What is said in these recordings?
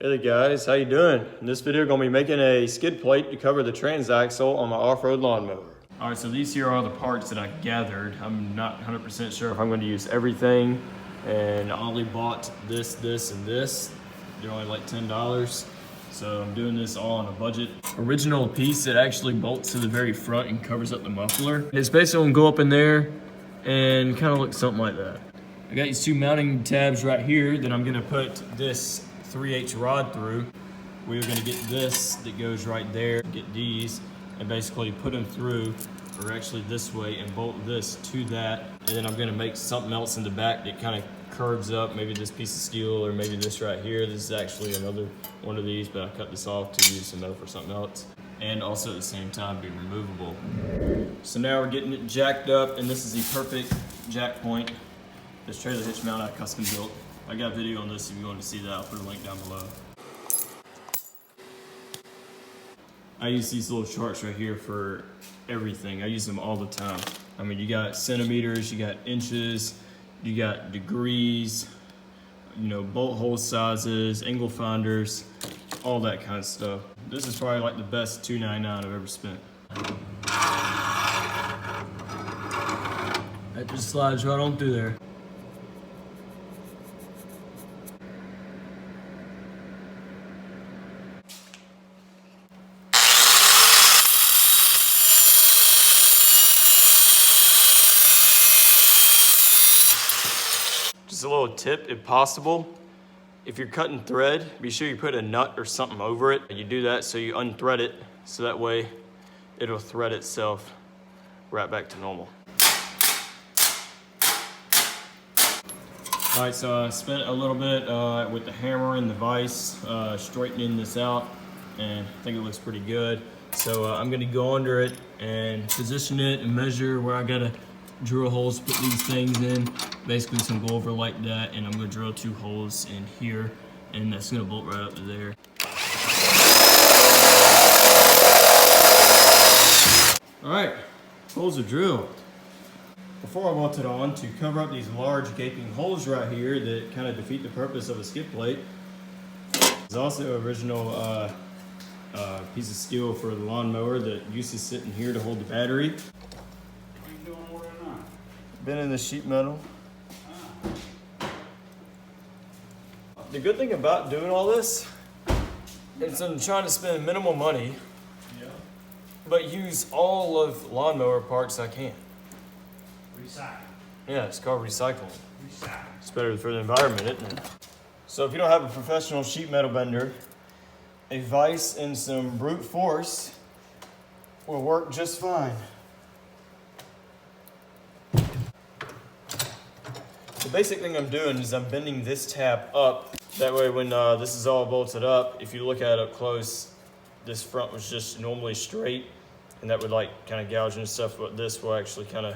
Hey there guys, how you doing? In this video, we're going to be making a skid plate to cover the transaxle on my off-road lawnmower. Alright, so these here are the parts that I gathered. I'm not 100% sure if I'm going to use everything, and I only bought this, and this. They're only like $10, so I'm doing this all on a budget. Original piece that actually bolts to the very front and covers up the muffler. It's basically going to go up in there and kind of look something like that. I got these two mounting tabs right here that I'm going to put this 3/8 rod through. We're gonna get this that goes right there, get these, and basically put them through, or actually this way, and bolt this to that. And then I'm gonna make something else in the back that kind of curves up, maybe this piece of steel, or maybe this right here. This is actually another one of these, but I cut this off to use some metal for something else. And also at the same time be removable. So now we're getting it jacked up, and this is the perfect jack point. This trailer hitch mount I custom built. I got a video on this if you want to see that. I'll put a link down below. I use these little charts right here for everything. I use them all the time. I mean, you got centimeters, you got inches, you got degrees, you know, bolt hole sizes, angle finders, all that kind of stuff. This is probably like the best $2.99 I've ever spent. That just slides right on through there. Just a little tip, if possible, if you're cutting thread, be sure you put a nut or something over it. You do that so you unthread it, so that way it'll thread itself right back to normal. All right, so I spent a little bit with the hammer and the vise straightening this out, and I think it looks pretty good. So I'm gonna go under it and position it and measure where I gotta drill holes, put these things in. Basically it's gonna go over like that, and I'm gonna drill 2 holes in here, and that's gonna bolt right up to there. All right, holes are drilled. Before I bolt it on, to cover up these large gaping holes right here that kind of defeat the purpose of a skid plate, there's also an original piece of steel for the lawnmower that used to sit in here to hold the battery. Been in the sheet metal. The good thing about doing all this is I'm trying to spend minimal money, but use all of lawnmower parts I can. Recycle. Yeah, it's called recycling. Recycle. It's better for the environment, isn't it? So if you don't have a professional sheet metal bender, a vise and some brute force will work just fine. The basic thing I'm doing is I'm bending this tab up. That way when this is all bolted up, if you look at it up close, this front was just normally straight, and that would like kind of gouge and stuff, but this will actually kind of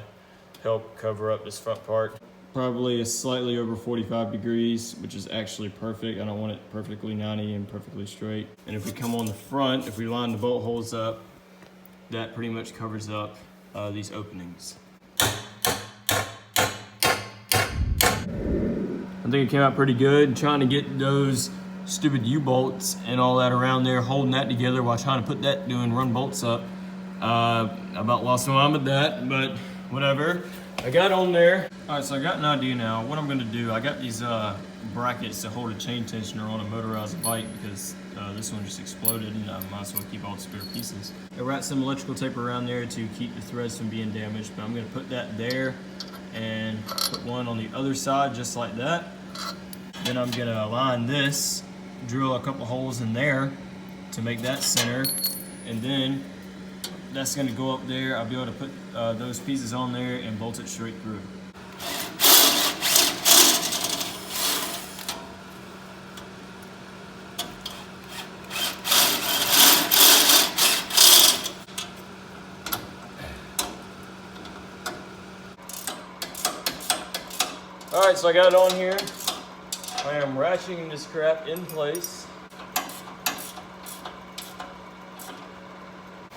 help cover up this front part. Probably a slightly over 45 degrees, which is actually perfect. I don't want it perfectly 90 and perfectly straight. And if we come on the front, if we line the bolt holes up, that pretty much covers up these openings. I think it came out pretty good. Trying to get those stupid U-bolts and all that around there, holding that together while trying to put that doing run bolts up. I about lost my mind with that, but whatever. I got on there. All right, so I got an idea now. What I'm gonna do, I got these brackets to hold a chain tensioner on a motorized bike because this one just exploded, and I might as well keep all the spare pieces. I wrapped some electrical tape around there to keep the threads from being damaged, but I'm gonna put that there and put one on the other side just like that. Then I'm gonna align this, drill a couple holes in there to make that center, and then that's gonna go up there. I'll be able to put those pieces on there and bolt it straight through. All right, so I got it on here. I am ratcheting this crap in place.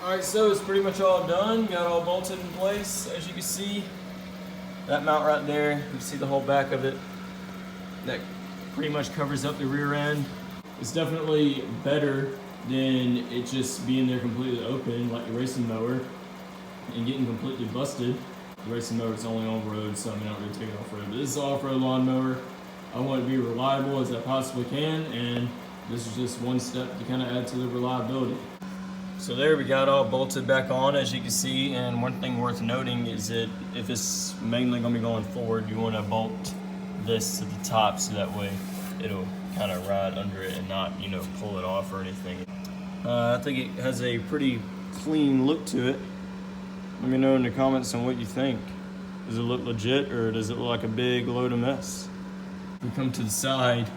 All right, so it's pretty much all done. Got it all bolted in place. As you can see, that mount right there, you can see the whole back of it. That pretty much covers up the rear end. It's definitely better than it just being there completely open like the racing mower and getting completely busted. The racing mower is only on road, so I'm not really taking off road. But this is an off-road lawnmower. I want it to be reliable as I possibly can, and this is just one step to kind of add to the reliability. So there we got all bolted back on, as you can see, and one thing worth noting is that if it's mainly going to be going forward, you want to bolt this to the top so that way it'll kind of ride under it and not, you know, pull it off or anything. I think it has a pretty clean look to it. Let me know in the comments on what you think. Does it look legit or does it look like a big load of mess? If we come to the side,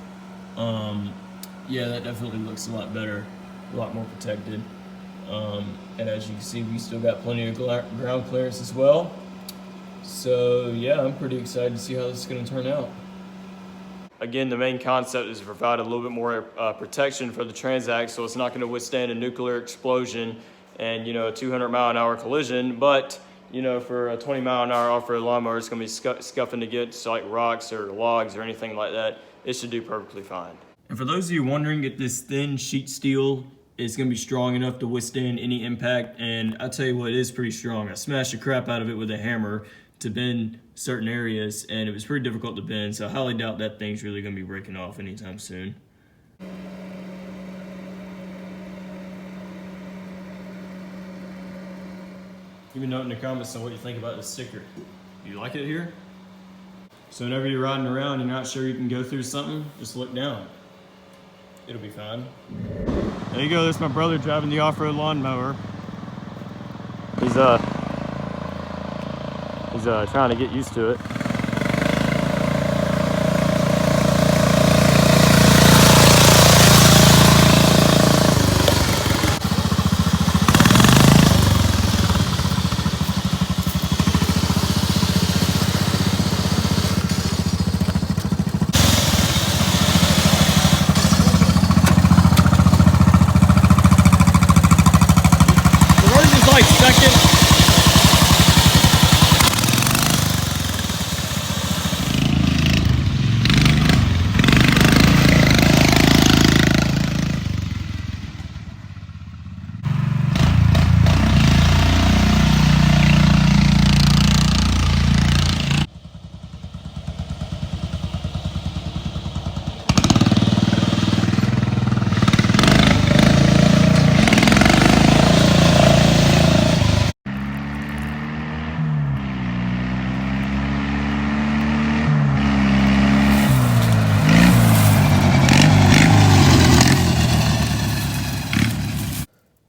yeah, that definitely looks a lot better, a lot more protected. And as you can see, we still got plenty of ground clearance as well. So yeah, I'm pretty excited to see how this is going to turn out. Again, the main concept is to provide a little bit more protection for the transaxle. It's not going to withstand a nuclear explosion and, you know, a 200-mile-an-hour collision, but, you know, for a 20-mile-an-hour off-road lawnmower, it's going to be scuffing against like rocks or logs or anything like that. It should do perfectly fine. And for those of you wondering if this thin sheet steel is going to be strong enough to withstand any impact, and I'll tell you what, it is pretty strong. I smashed the crap out of it with a hammer to bend certain areas, and it was pretty difficult to bend, so I highly doubt that thing's really going to be breaking off anytime soon. Leave a note in the comments on what you think about this sticker. Do you like it here? So whenever you're riding around and you're not sure you can go through something, just look down. It'll be fine. There you go, there's my brother driving the off-road lawnmower. He's trying to get used to it. Second.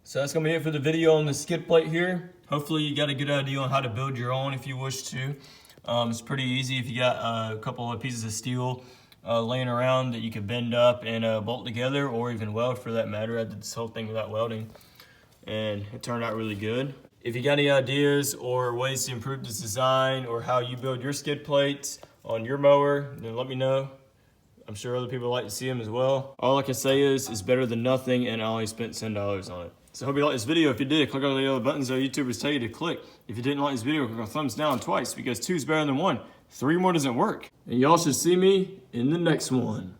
So that's going to be it for the video on the skid plate here. Hopefully you got a good idea on how to build your own if you wish to. It's pretty easy if you got a couple of pieces of steel laying around that you could bend up and bolt together, or even weld for that matter. I did this whole thing without welding and it turned out really good. If you got any ideas or ways to improve this design or how you build your skid plates on your mower, then let me know. I'm sure other people like to see them as well. All I can say is it's better than nothing, and I only spent $10 on it. So I hope you liked this video. If you did, click on the other buttons that YouTubers tell you to click. If you didn't like this video, click on thumbs down twice, because 2 is better than 1. 3 more doesn't work. And y'all should see me in the next one.